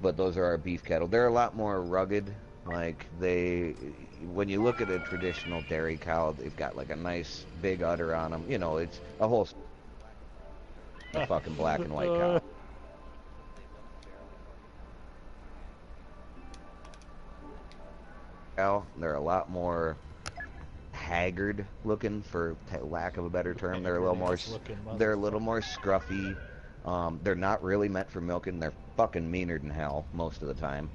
but those are our beef cattle. They're a lot more rugged. Like when you look at a traditional dairy cow, they've got like a nice big udder on them. You know, it's a whole fucking black and white cow. They're a lot more haggard looking, for lack of a better term. They're a little more scruffy. They're not really meant for milking. They're fucking meaner than hell most of the time.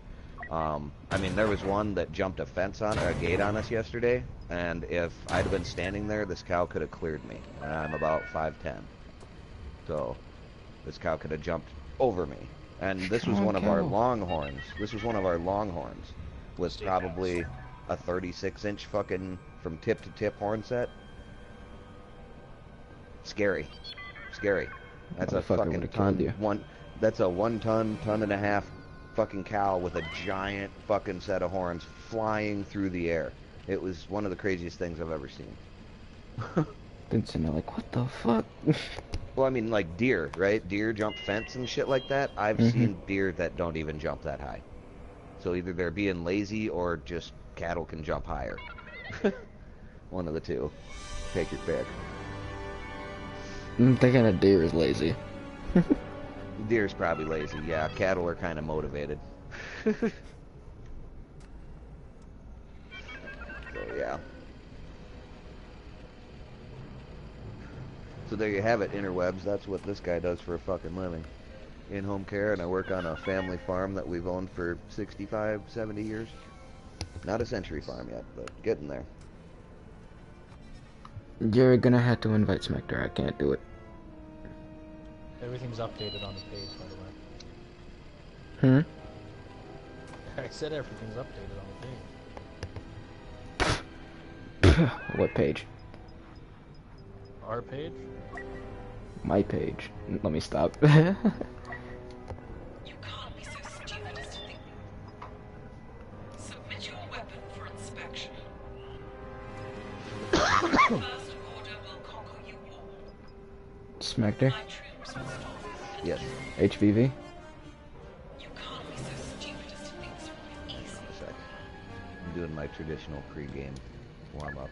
I mean, there was one that jumped a gate on us yesterday, and if I'd have been standing there, this cow could have cleared me. And I'm about 5'10", so this cow could have jumped over me. And this was one of our longhorns. Was probably a 36-inch fucking from tip to tip horn set. Scary. That's a fucking ton. That's a 1 ton, ton and a half fucking cow with a giant fucking set of horns flying through the air. It was one of the craziest things I've ever seen. Been sitting there like, what the fuck? Well, I mean, like deer, right? Deer jump fence and shit like that. I've seen deer that don't even jump that high. So either they're being lazy or just cattle can jump higher. One of the two. Take your pick. I'm thinking a deer is lazy. Deer's probably lazy, yeah. Cattle are kind of motivated. So, yeah. So there you have it, interwebs. That's what this guy does for a fucking living. In-home care, and I work on a family farm that we've owned for 65, 70 years. Not a century farm yet, but getting there. You're gonna have to invite Smector. I can't do it. Everything's updated on the page, by the way. I said everything's updated on the page. What page? Our page? My page. Let me stop. You can't be so stupid as to think. Submit your weapon for inspection. First order will conquer you all. Smector? My troops will stop. Yes. HVV? You can't be so stupid as to think so easy. A sec. I'm doing my traditional pre-game warm-up.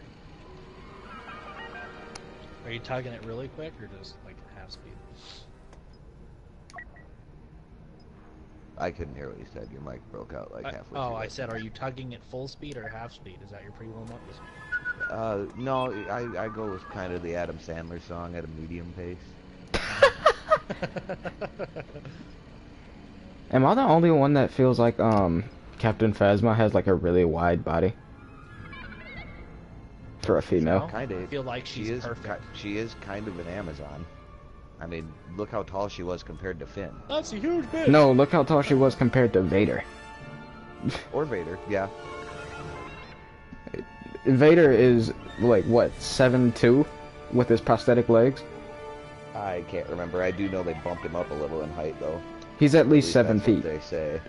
Are you tugging it really quick or just like half speed? I couldn't hear what you said. Your mic broke out like halfway through. Oh, I said, are you tugging it full speed or half speed? Is that your pre-warm-up? No, I go with kind of the Adam Sandler song at a medium pace. Am I the only one that feels like Captain Phasma has like a really wide body? For a female? Kind of. I feel like she's perfect. She is kind of an Amazon. I mean, look how tall she was compared to Finn. That's a huge bitch! No, look how tall she was compared to Vader. Or Vader, yeah. Vader is, like, what, 7'2"? With his prosthetic legs? I can't remember. I do know they bumped him up a little in height, though. He's at least 7 that's feet. What they say.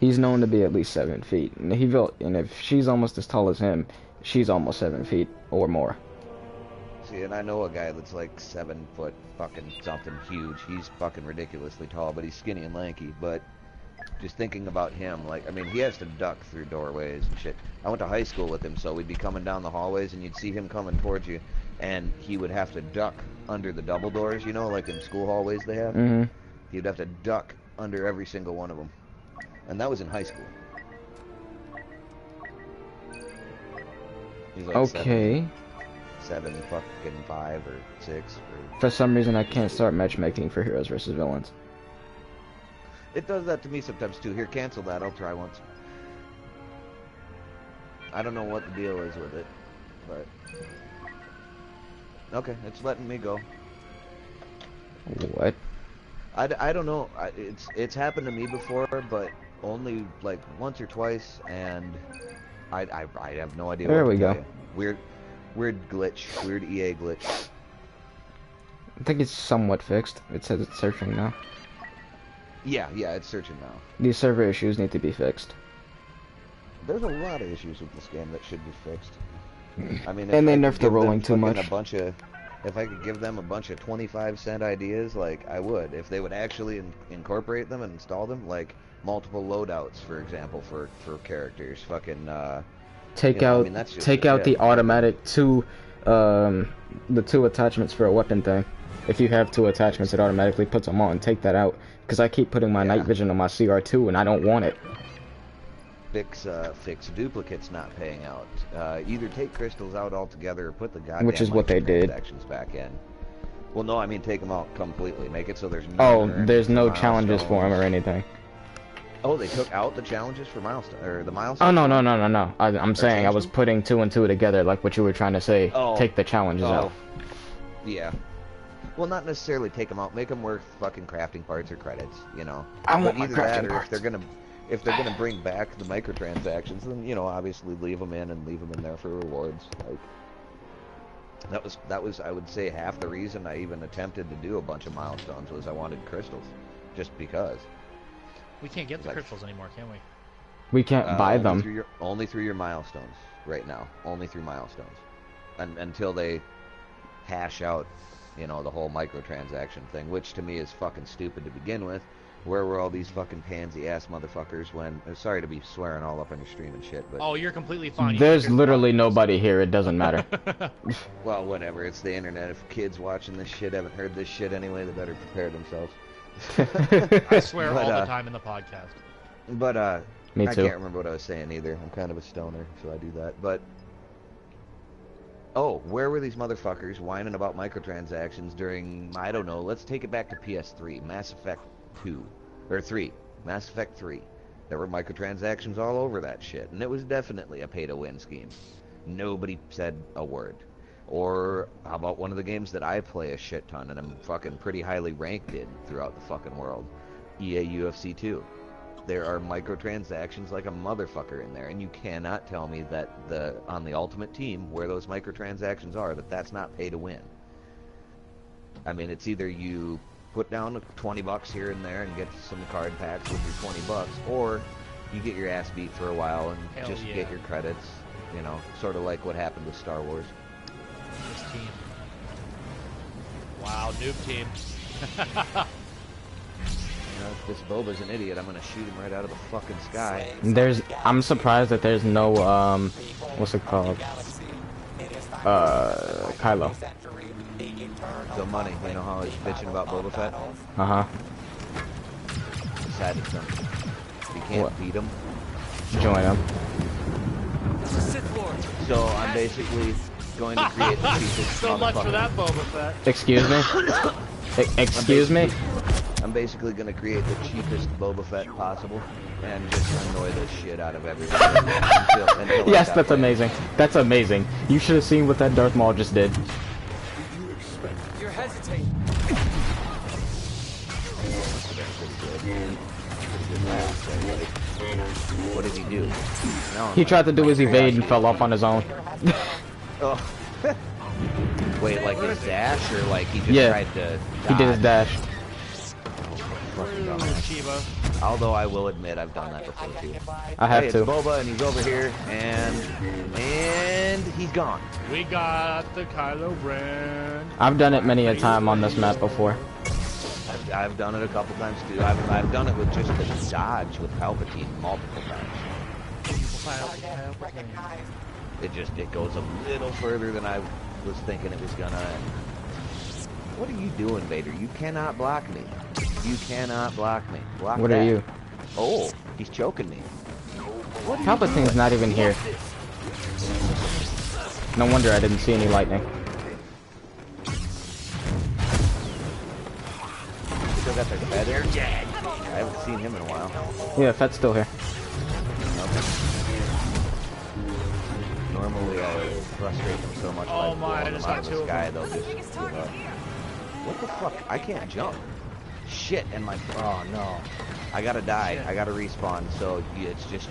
He's known to be at least 7 feet. And if she's almost as tall as him, she's almost 7 feet or more. See, and I know a guy that's like 7 foot fucking something huge. He's fucking ridiculously tall, but he's skinny and lanky. But just thinking about him, like, I mean, he has to duck through doorways and shit. I went to high school with him, so we'd be coming down the hallways, and you'd see him coming towards you, and he would have to duck under the double doors, you know, like in school hallways they have. Mm-hmm. He'd have to duck under every single one of them. And that was in high school. He's like Okay. 7 fucking 5 or 6. Or... For some reason, I can't start matchmaking for heroes versus villains. It does that to me sometimes too. Here, cancel that. I'll try once. I don't know what the deal is with it, but... Okay, it's letting me go. What? I don't know. It's happened to me before, but only like once or twice, and I have no idea. There what we to tell go. You. Weird glitch. Weird EA glitch. I think it's somewhat fixed. It says it's searching now. Yeah, it's searching now. These server issues need to be fixed. There's a lot of issues with this game that should be fixed. I mean, and they I nerfed could the give them rolling too fucking much. A bunch of if I could give them a bunch of 25-cent ideas, like, I would. If they would actually incorporate them and install them, like, multiple loadouts, for example, for characters. Fucking, Take I out, mean, that's just take out the legit. automatic the 2 attachments for a weapon thing. If you have 2 attachments, it automatically puts them on. Take that out, because I keep putting my Yeah. night vision on my CR2, and I don't want it. Fix duplicates not paying out. Either take crystals out altogether or put the goddamn Which is what they did. microtransactions back in. Well, no, I mean take them out completely. Make it so there's no Oh, earnings there's no for challenges for them or milestones. anything. Oh, they took out the challenges for milestone or the Oh, milestones? no. I'm saying I was changed putting 2 and 2 together, like what you were trying to say. Oh. Take the challenges out. Yeah. Well, not necessarily take them out. Make them worth fucking crafting parts or credits, you know. I want But my either crafting that, or parts. if they're gonna bring back the microtransactions, then you know, obviously leave them in and leave them in there for rewards. Like that was I would say half the reason I even attempted to do a bunch of milestones was I wanted crystals, just because. We can't get the Like- crystals anymore, can we? We can't buy Only them. only through your milestones right now. Only through milestones, until they hash out, you know, the whole microtransaction thing, which to me is fucking stupid to begin with. Where were all these fucking pansy-ass motherfuckers when... sorry to be swearing all up on your stream and shit, but... Oh, you're completely fine. You There's should just- literally nobody here. It doesn't matter. Well, whatever. It's the internet. If kids watching this shit haven't heard this shit anyway, they better prepare themselves. I swear But, all the time in the podcast. But, Me I too. can't remember what I was saying either. I'm kind of a stoner, so I do that. But... Oh, where were these motherfuckers whining about microtransactions during... I don't know. Let's take it back to PS3. Mass Effect 2. Or 3. Mass Effect 3. There were microtransactions all over that shit. And it was definitely a pay-to-win scheme. Nobody said a word. Or how about one of the games that I play a shit ton and I'm fucking pretty highly ranked in throughout the fucking world? EA UFC 2. There are microtransactions like a motherfucker in there, and you cannot tell me that on the Ultimate Team, where those microtransactions are, that's not pay to win. I mean, it's either you put down 20 bucks here and there and get some card packs with your 20 bucks, or you get your ass beat for a while and Hell just yeah. get your credits, you know, sort of like what happened with Star Wars. This team. Wow, noob team. You know, if this Boba's an idiot, I'm gonna shoot him right out of the fucking sky. I'm surprised that there's no, what's it called? Kylo. So money, you know how I was bitching about Boba Fett? Uh-huh. Decided something. If you can't What? beat him. Join him. So I'm basically going to create the cheapest So much for motherfucker. that Boba Fett. Excuse me? Excuse me? I'm basically going to create the cheapest Boba Fett possible and just annoy the shit out of everyone. until I Yes, stop that's playing. amazing. That's amazing. You should have seen what that Darth Maul just did. You're hesitating. What did he do? No, He tried to do his evade and fell off on his own. Oh. Wait, like his dash, or like he just Yeah. tried to He did his dodge? dash. Fucking Ooh, dumbass. Chiba. Although I will admit I've done that before too. I have Hey, to. it's Boba, and he's over here, and he's gone. We got the Kylo Ren. I've done it many a time on this map before. I've done it a couple times too. I've done it with just the dodge with Palpatine multiple times. It goes a little further than I was thinking it was gonna. And what are you doing, Vader? You cannot block me. You cannot block me. Block What that. are you? Oh, he's choking me. What are you Palpatine's doing? not even here. No wonder I didn't see any lightning. Still got their Fett here? I haven't seen him in a while. Yeah, Fett's still here. Normally I frustrate them so much Oh by my, I blowing them just out got of two the of sky, them. they'll just give up. What the fuck? I can't jump. Shit, and my... Oh, no. I gotta die. I gotta respawn, so it's just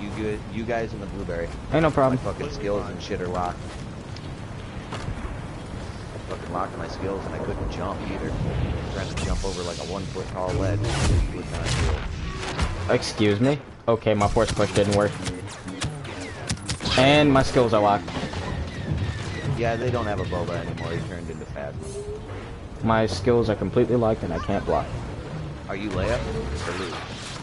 you guys and the blueberry. Ain't no My problem. fucking skills and shit are locked. I fucking locked my skills and I couldn't jump either. Trying to jump over like a 1-foot tall ledge. Would not do it. Excuse me? Okay, my force push didn't work. And my skills are locked. Yeah, they don't have a Boba anymore. He turned into Phasma. My skills are completely locked and I can't block. Are you Leia or Luke?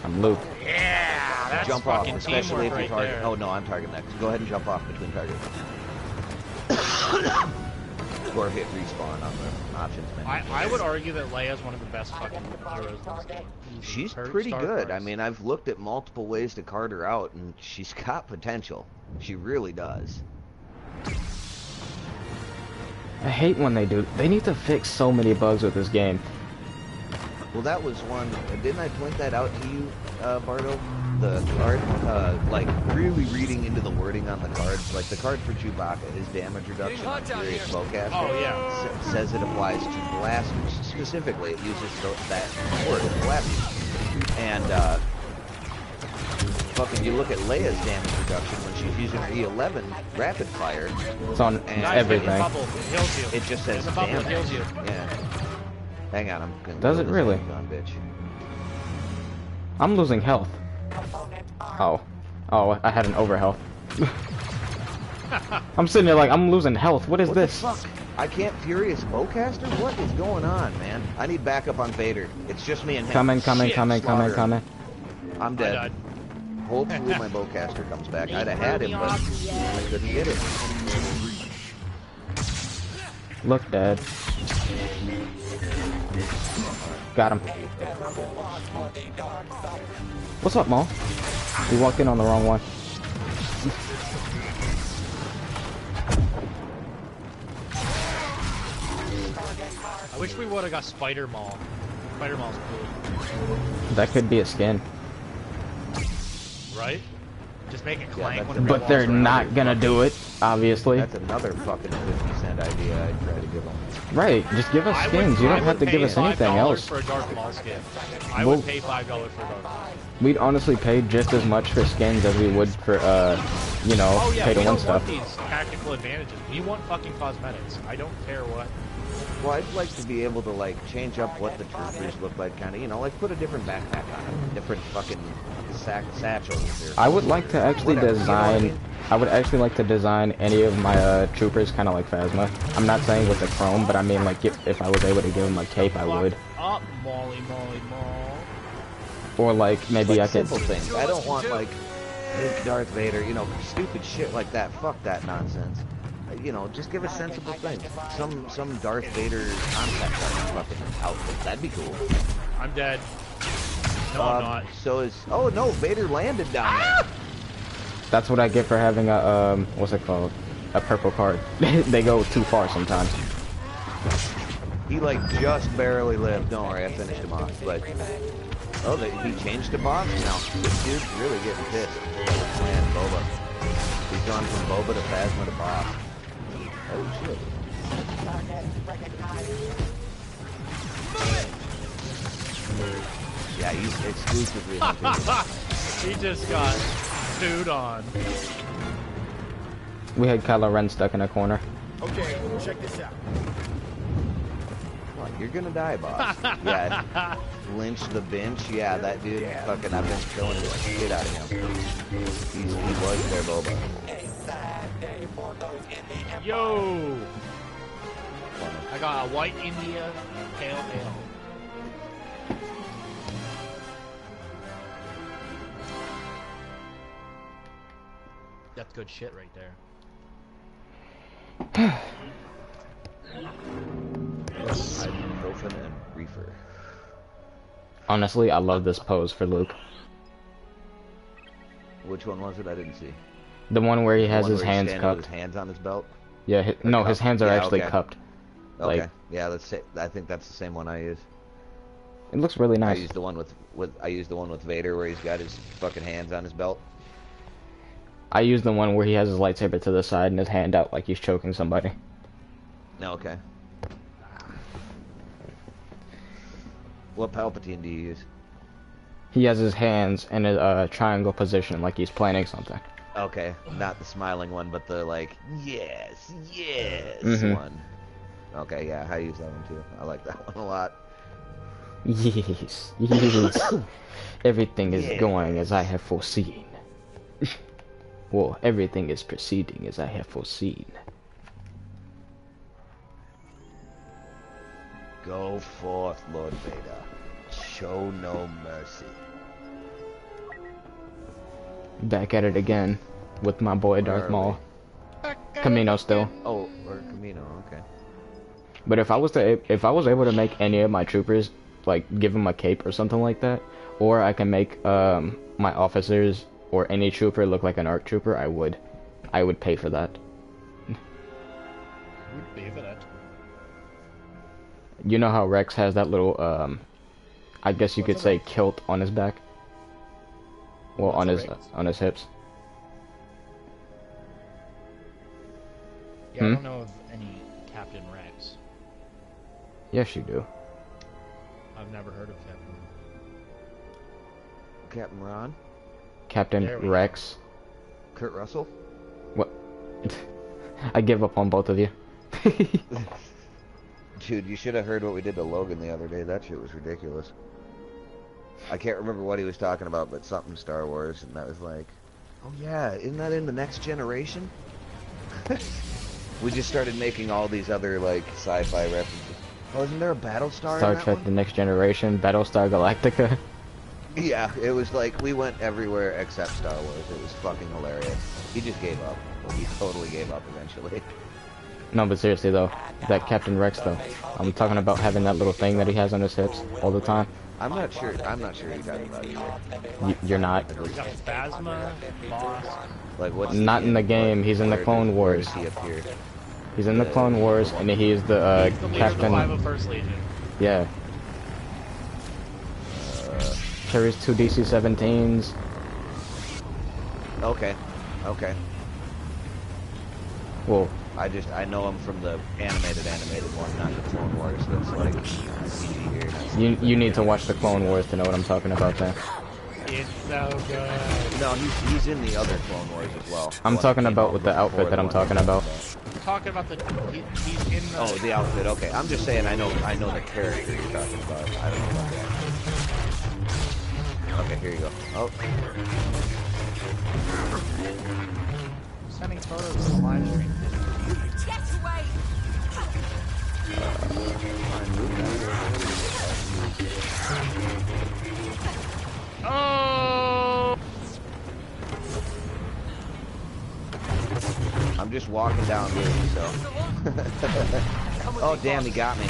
I'm Luke. Yeah, that's Jump off, fucking especially if teamwork you target. right there. Oh no, I'm target next. Go ahead and jump off between targets. Or hit respawn on the options menu. I would argue that Leia's one of the best fucking heroes in this game. She's Her pretty Star good. Wars. I mean, I've looked at multiple ways to card her out, and she's got potential. She really does. I hate when they do. They need to fix so many bugs with this game. Well, that was one. Didn't I point that out to you, Bardo? The card, like really reading into the wording on the cards. Like the card for Chewbacca, his damage reduction on Furious Bowcaster. Oh yeah. Says it applies to blasters specifically. It uses that word, blasters. And fucking, you look at Leia's damage reduction when she's using her E11 rapid fire. It's on everything. It just says damage. Heals you. Yeah. Hang on, I'm gonna Does it really? on, bitch. I'm losing health. Oh. Oh, I had an overhealth. I'm sitting there like, I'm losing health. What is What this? the fuck? I can't Furious Bowcaster? What is going on, man? I need backup on Vader. It's just me and him. Coming. Shit, slaughter him. I'm I dead. died. Hopefully my Bowcaster comes back. I'd have had him, but I couldn't get it. Look, Dad. Got him. What's up, Maul? You walked in on the wrong one. I wish we would have got Spider Maul. Spider Maul's cool. That could be a skin. Right? Just make it Yeah, clank that's when a- it But they're revolves around. not gonna do it, obviously. That's another fucking 50-cent idea I'd try to give them. Right, just give us I skins. You don't have to give us anything else. For a Darth Maul skin. I Well- would pay $5 for a Darth Maul. We'd honestly pay just as much for skins as we would for, you know, Oh yeah, pay to we win don't stuff. want these tactical advantages. We want fucking cosmetics. I don't care what. Well, I'd like to be able to, like, change up what the troopers look like, kind of, you know, like, put a different backpack on them, different fucking satchels. Or I would like to actually whatever, you know what I design. mean? I would actually like to design any of my troopers kind of like Phasma. I'm not saying with the chrome, but I mean like if I was able to give him a cape, I would. Up, Molly, Molly, Maul. Or like maybe Like, I could. simple things. I don't want, like, big Darth Vader, you know, stupid shit like that. Fuck that nonsense. You know, just give us sensible things. Some Darth Vader concept art fucking outfit. That'd be cool. I'm dead. No, I'm not. So is... Oh, no, Vader landed down there. That's what I get for having a what's it called? A purple card. They go too far sometimes. He, like, just barely lived. Don't worry, I finished him off. But... Oh, he changed to boss now. This dude's really getting pissed. Man, Boba. He's gone from Boba to Phasma to boss. Oh, shit. Yeah, he's exclusively hunting. He just got stewed on. We had Kylo Ren stuck in a corner. Okay, check this out. Come on, you're gonna die, boss. Yeah. Lynch the bench. Yeah, that dude. Fucking, I've been killing the shit out of him. He was their Boba. Yo! I got a white India pale ale. That's good shit right there. Ibuprofen and reefer. Honestly, I love this pose for Luke. Which one was it? I didn't see. The one where he has The one his where he's hands standing with cupped. His hands on his belt. Yeah, no, his hands are Yeah, actually okay. cupped. Okay. Like- Yeah, I think that's the same one I use. It looks really I nice. used the one with Vader where he's got his fucking hands on his belt. I use the one where he has his lightsaber to the side and his hand out like he's choking somebody. No, okay. What Palpatine do you use? He has his hands in a triangle position like he's planning something. Okay, not the smiling one, but the like, yes, yes Mhm. one. Okay, yeah, I use that one too. I like that one a lot. Yes, yes. Everything is Yes. going as I have foreseen. Well, everything is proceeding as I have foreseen. Go forth, Lord Vader. Show no mercy. Back at it again with my boy Darth Maul. Camino still. Oh, or Camino, okay. But if I was able to make any of my troopers, like give them a cape or something like that, or I can make my officers or any trooper look like an ARC trooper, I would pay for that. Would pay for that. You know how Rex has that little I guess you could say kilt on his back? Well, on his hips. Yeah, I don't know of any Captain Rex. Yes, you do. I've never heard of Captain. Captain Ron? Captain Rex. Kurt Russell? What? I give up on both of you. Dude, you should have heard what we did to Logan the other day. That shit was ridiculous. I can't remember what he was talking about, but something Star Wars, and that was like, oh yeah, isn't that in the Next Generation? We just started making all these other, like, sci-fi references. Oh, isn't there a Battlestar Star in that Trek one? The Next Generation, Battlestar Galactica. Yeah, it was like, we went everywhere except Star Wars. It was fucking hilarious. He just gave up. Well, he totally gave up eventually. No, but seriously though, that Captain Rex though, I'm talking about having that little thing that he has on his hips all the time. I'm not sure you're talking about either. You're not. We got Phasma, Boss. Like, what's Not in the game, he's in the Clone Wars. Where is he appear? He's in the Clone Wars, and he is the The leader of the Captain. 501st Legion. Yeah. Carries 2 DC-17s. Okay. Well, I know him from the animated one, not the Clone Wars. That's like PG here. That's you need to watch the Clone Wars to know what I'm talking about there. It's so good. No, he's in the other Clone Wars as well. I'm talking about with the outfit that I'm talking about. I'm talking about he's in the... Oh, the outfit. Okay, I'm just saying I know the character you're talking about. I don't know about that. Okay, here you go. Oh. Sending photos of the live stream. Get away! Oh! I'm just walking down here, so. Oh, damn, he got me.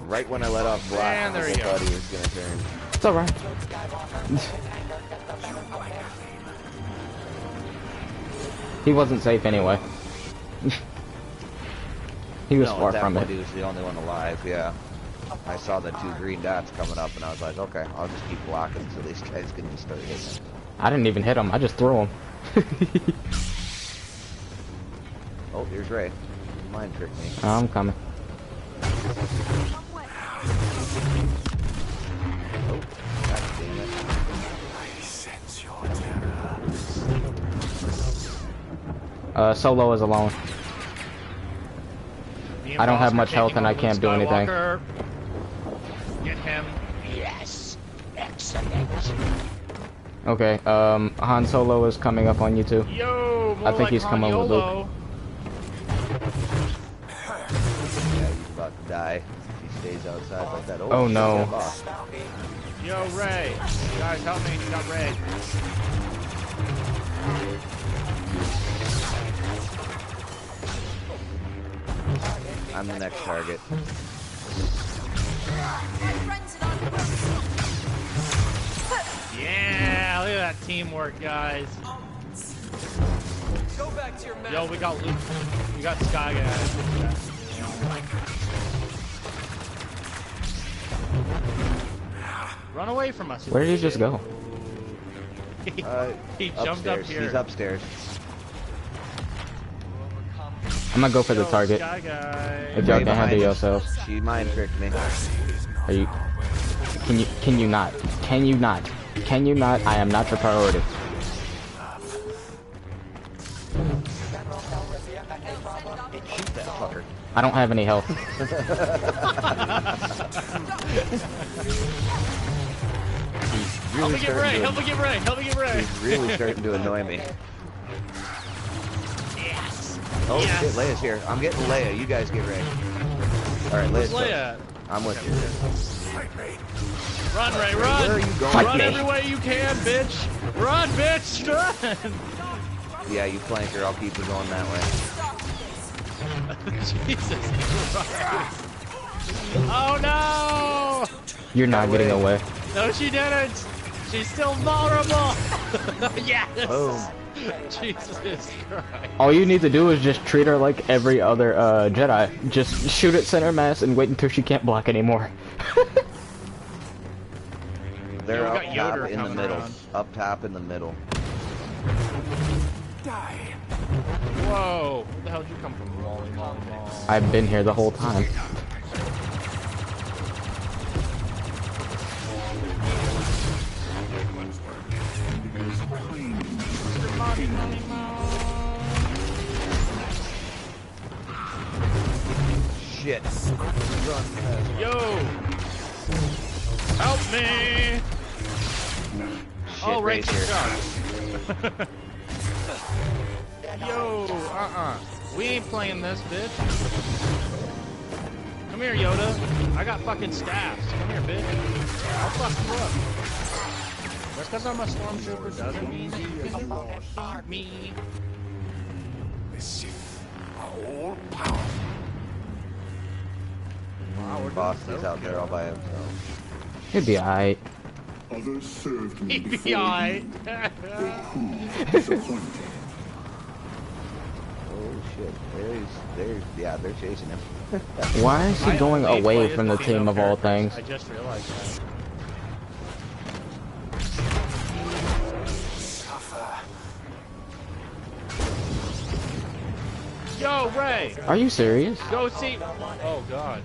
Right when I let off black, And there I you go. thought he was gonna turn. It's alright. He wasn't safe anyway. He was far at that from point, it. he was the only one alive, yeah. I saw the 2 green dots coming up, and I was like, okay, I'll just keep blocking until these guys can just start hitting. I didn't even hit him, I just threw him. Oh, here's Ray. Mind tricked me. I'm coming. Oh, god damn it. Solo is alone. Me and I don't Boss have are much health taking and I on can't Luke do anything. Skywalker. Get him. Yes. Excellent. Okay, Han Solo is coming up on you too. Yo, more I think like he's coming with Han-Yolo. Yeah, he's about to die if he stays outside like that. Oh, shit, no. got lost. Yo, Ray. Guys, help me. We got Ray. I'm the next target. Yeah, look at that teamwork, guys. Go back to your map. Yo, we got Luke. We got Sky guys. Run away from us. Where did he just go? He jumped up Upstairs. here. He's upstairs. I'm gonna go for the Yo, target. Sky guy. If y'all Ray can handle behind us. yourselves. She mind tricked me. Are you... Can you not? Can you not? Can you not? I am not your priority. Shoot that fucker. I don't have any health. Help me get Ray. Help me get Ray. Help me get Ray. He's really starting to annoy me. Yes. Oh Yes. shit, Leia's here. I'm getting Leia. You guys get Ray. Alright, Where's let's Leia? I'm with you. Run, Ray, run! Where are you going? Run every way you can, bitch! Run, bitch! Run! Yeah, you flank her. I'll keep you going that way. Jesus Christ. Oh no! You're not getting away. No, she didn't! She's still vulnerable! Yes! Boom. Jesus Christ. All you need to do is just treat her like every other Jedi. Just shoot at center mass and wait until she can't block anymore. They're Yeah, we up got top Yoder in the coming middle. around. Up top in the middle. Whoa! Where the hell did you come from, Molly? I've been here the whole time. Shit. Yo! Help me! Shit, Oh, right Rachel here. shot. Yo, we ain't playing this, bitch. Come here, Yoda. I got fucking staffs. Come here, bitch. I'll fuck you up. Just because I'm a stormtrooper doesn't mean that you can beat me. The Sith are all powerful. Wow, we're Boss doing is so out there all by himself. He'd be alright. Others served me He'd before be alright. disappointed. Oh shit. Yeah, they're chasing him. Why is he I going only away play from the as female team of all characters. things? I just realized that. Yo, Ray! Are you serious? Go see. Oh God.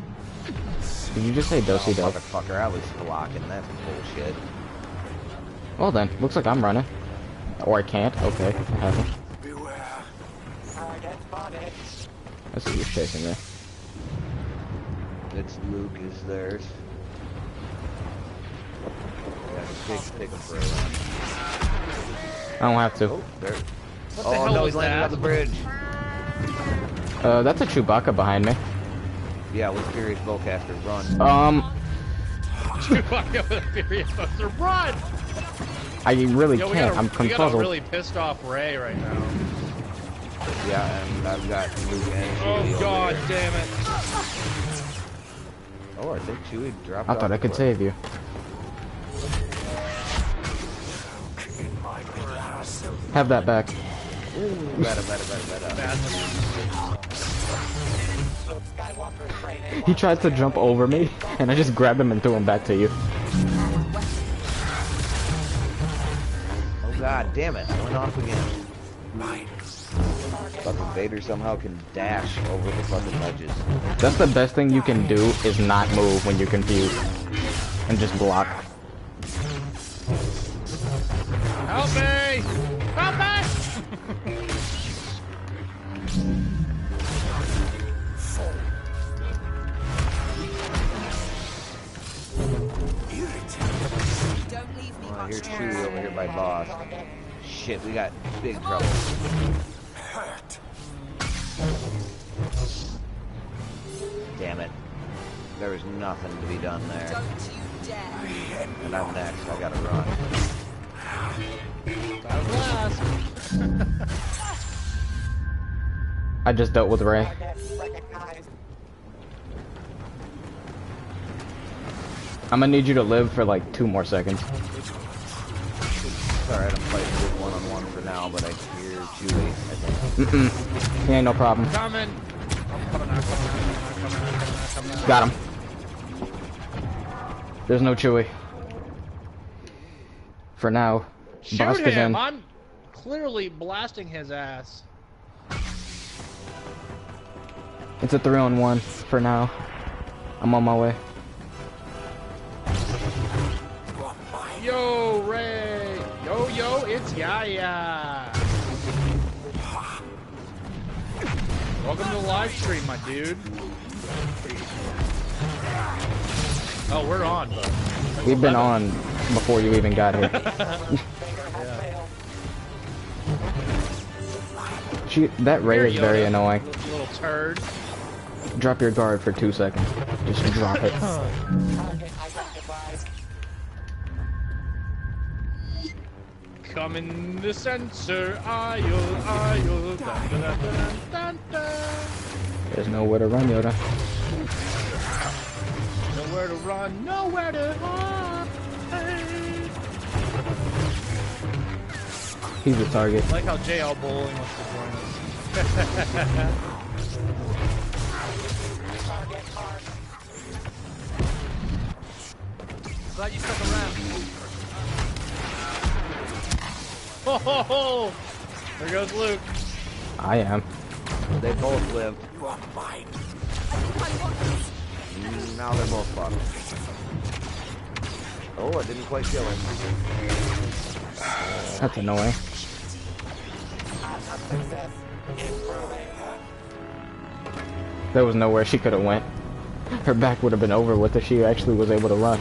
Did you just say Oh, do-si-do? motherfucker, I was blocking. That's bullshit. Well then, looks like I'm running. Or I can't. Okay, I haven't. Beware. I see you're chasing me. It's Luke is theirs. Yeah, take him for a run. I don't have to. Oh, there. What the Oh hell no, was he's landing that? on the bridge. That's a Chewbacca behind me. Yeah, with Furious Bowcaster, run. Chewbacca with a furious buster. Run! I really Yo, can't. I'm we got a confuzzled. really pissed off Ray right now. Yeah, and I've got Luke and Chewie Oh over God there. damn it! Oh, I think Chewie dropped I off thought I the could cliff. save you. Have that back. Better. He tried to jump over me, and I just grabbed him and threw him back to you. Oh god damn it, I went off again. Fucking Vader somehow can dash over the fucking ledges. That's the best thing you can do, is not move when you're confused. And just block. Help me! Help me! Don't leave me Oh, I much hear time. Chewie over here by boss. Shit, we got big trouble. Hurt. Damn it. There was nothing to be done there. Don't you dare. And I'm next, I gotta run. That was last. I just dealt with Ray. I'm gonna need you to live for like 2 more seconds. Alright, I'm fighting with one-on-one for now, but I hear Chewie, I think. He ain't no problem. Coming. Coming out. Got him. There's no Chewie. For now. Shoot Bosk is him! in. I'm clearly blasting his ass. It's a 3-on-1 for now. I'm on my way. Yo, Ray! Yo, it's Yaya! Welcome to the live stream, my dude. Oh, we're on, bud. We've been on before you even got here. That Ray is very annoying. Little turd. Drop your guard for 2 seconds. Just drop it. Come in the sensor aisle, dun, dun, dun, dun, dun, dun. There's nowhere to run, Yoda. Nowhere to run, nowhere to hide. He's the target. I like how JL Bowling wants to join us. Glad you stuck around. Ho ho ho! There goes Luke. I am. They both lived. Now they're both fucked. Oh, I didn't quite kill him. That's annoying. There was nowhere she could have went. Her back would have been over with if she actually was able to run.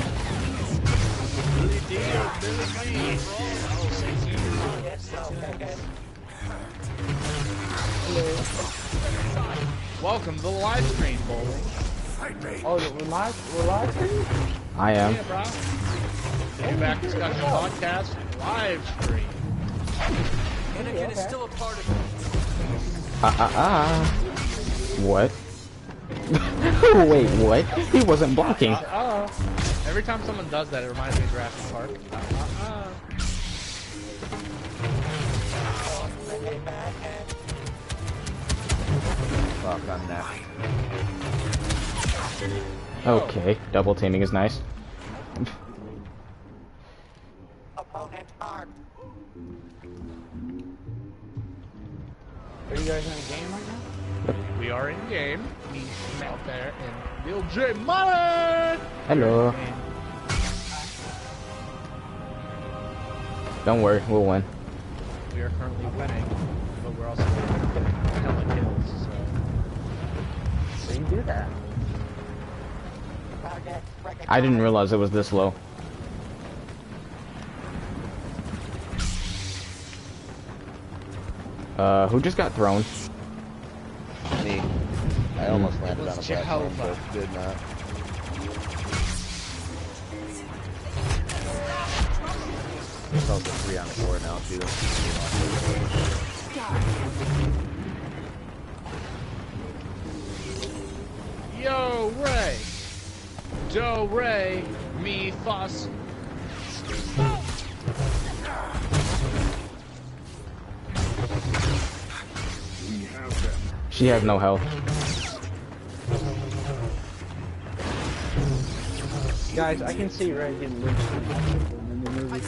Welcome to the live stream, Bowling. Oh, we're live streaming? I am. Yeah, bro. Dewback Discussion Podcast live stream. Anakin is still a part of What? Wait, what? He wasn't blocking. Every time someone does that, it reminds me of Jurassic Park. Fuck, I'm next. Okay, double teaming is nice. Are you guys in a game right now? We are in game. Me out there and Lil J Mullen. Hello. Don't worry, we'll win. We are currently winning, but we're also getting hella kills. So you do that. I didn't realize it was this low. Who just got thrown? Me. I almost landed on a platform, Jehovah. but did not. It's also 3 on 4 now, too. Yo, Ray. Do, Ray. Me, fuss. She has no health. Guys, I can see Ray getting lynched in the movie.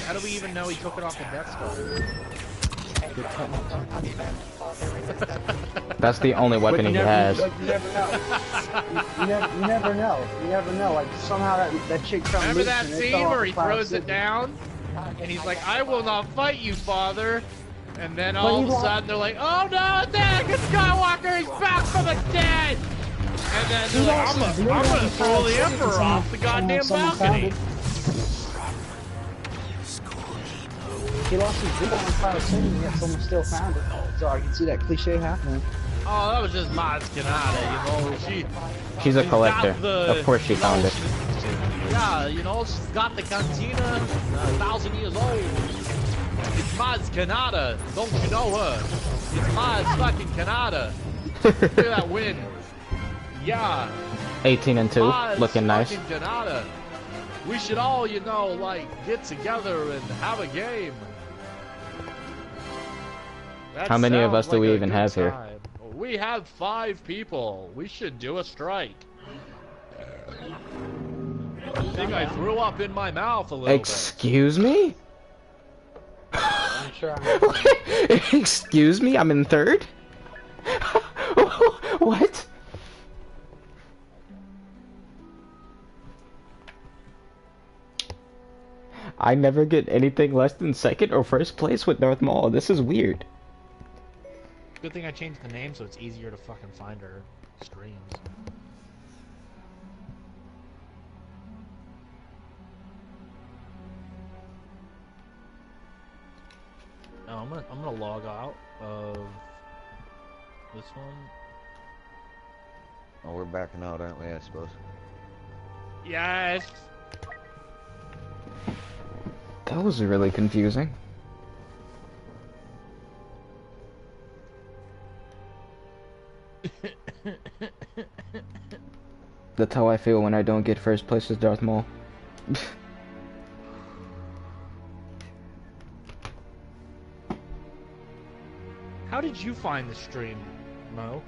How do we even know he took it off the Death Star? That's the only weapon he has. You never know. You never know. You never know. Like somehow that chick comes. Remember that scene where he throws it down? And he's like, I will not fight you, father. And then all of a sudden they're like, oh no, it's Anakin Skywalker, he's back from the dead! And then they're like, I'm gonna throw the Emperor off the goddamn balcony. He lost his boot on Cloud City, yet someone still found it. So I can see that cliche happening. Oh, that was just Maz Kanata, you know. She's a she's collector. got the, Of course she you know, found it. Yeah, you know, she's got the cantina, 1,000 years old. It's Maz Kanata. Don't you know her? It's Maz fucking Kanata. Look at that win. Yeah. 18 and 2, Maz looking nice. fucking Kanata. We should all, you know, like, get together and have a game. That How many of us sounds do we like a even good have here? time. We have 5 people. We should do a strike. I think I threw up in my mouth a little Excuse me? I'm sure Excuse me? I'm in third? What? I never get anything less than second or first place with North Mall. This is weird. bit. Good thing I changed the name so it's easier to fucking find our streams. No, I'm gonna log out of This one? Oh, we're backing out, aren't we, I suppose? Yes! That was really confusing. That's how I feel when I don't get first place as Darth Maul. How did you find the stream, Mo?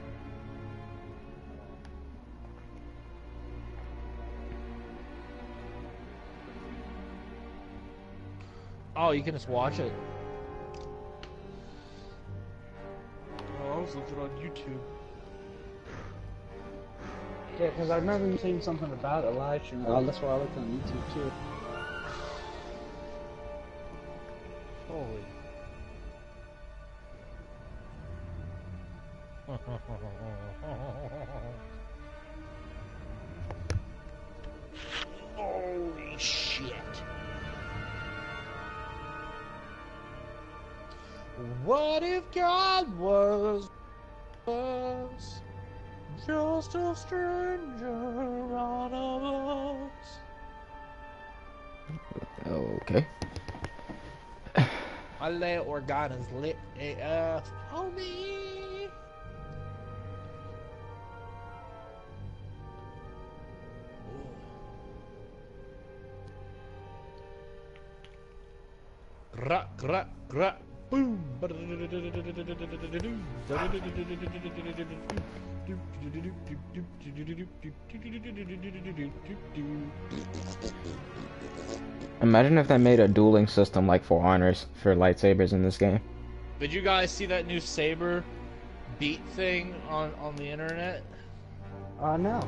Oh, you can just watch it. Oh, I was looking on YouTube. Yeah, because I remember you saying something about a live stream. Oh, that's why I looked on YouTube too. Holy. Holy shit. What if God was just a stranger on a bus? Okay. I lay Organa's lit AF on me. Gra gra gra boom. Imagine if they made a dueling system like for honors for lightsabers in this game. Did you guys see that new saber beat thing on the internet? No.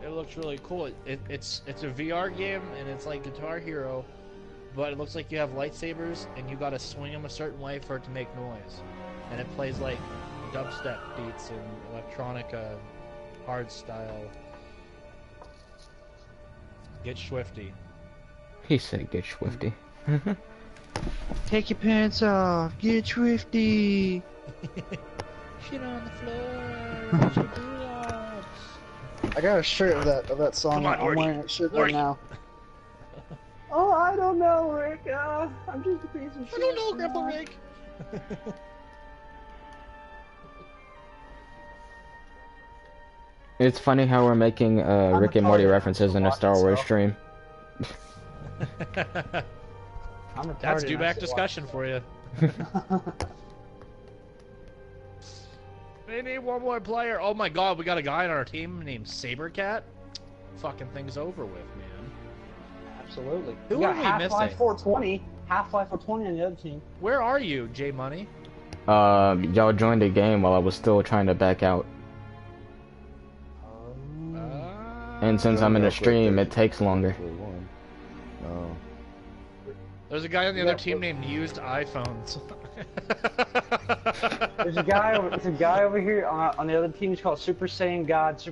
It looks really cool. It's a VR game and it's like Guitar Hero, but it looks like you have lightsabers and you gotta swing them a certain way for it to make noise, and it plays like dubstep beats and electronica, hard style. Get swifty. He said get swifty. Take your pants off. Get swifty. Shit on the floor. Your gloves. I got a shirt of that song. Come on, I'm Orky. wearing that shirt Orky. right now. Oh, I don't know, Rick. I'm just a piece of shit. I don't know, Grandpa Rick. It's funny how we're making Rick and Morty retarded. references in a Star Wars stream. I'm retarded. That's and I Dewback still discussion for you. We need one more player. Oh my god, we got a guy on our team named Sabercat. Fucking thing's over with, man. Absolutely. Who we got are we Half-Life missing? 420. Half-Life 420 on the other team. Where are you, J Money? Y'all joined the game while I was still trying to back out. And since I'm in a stream, it takes longer. Oh. There's a guy on the other team named Used iPhones. There's a guy over here on the other team. He's called Super Saiyan God.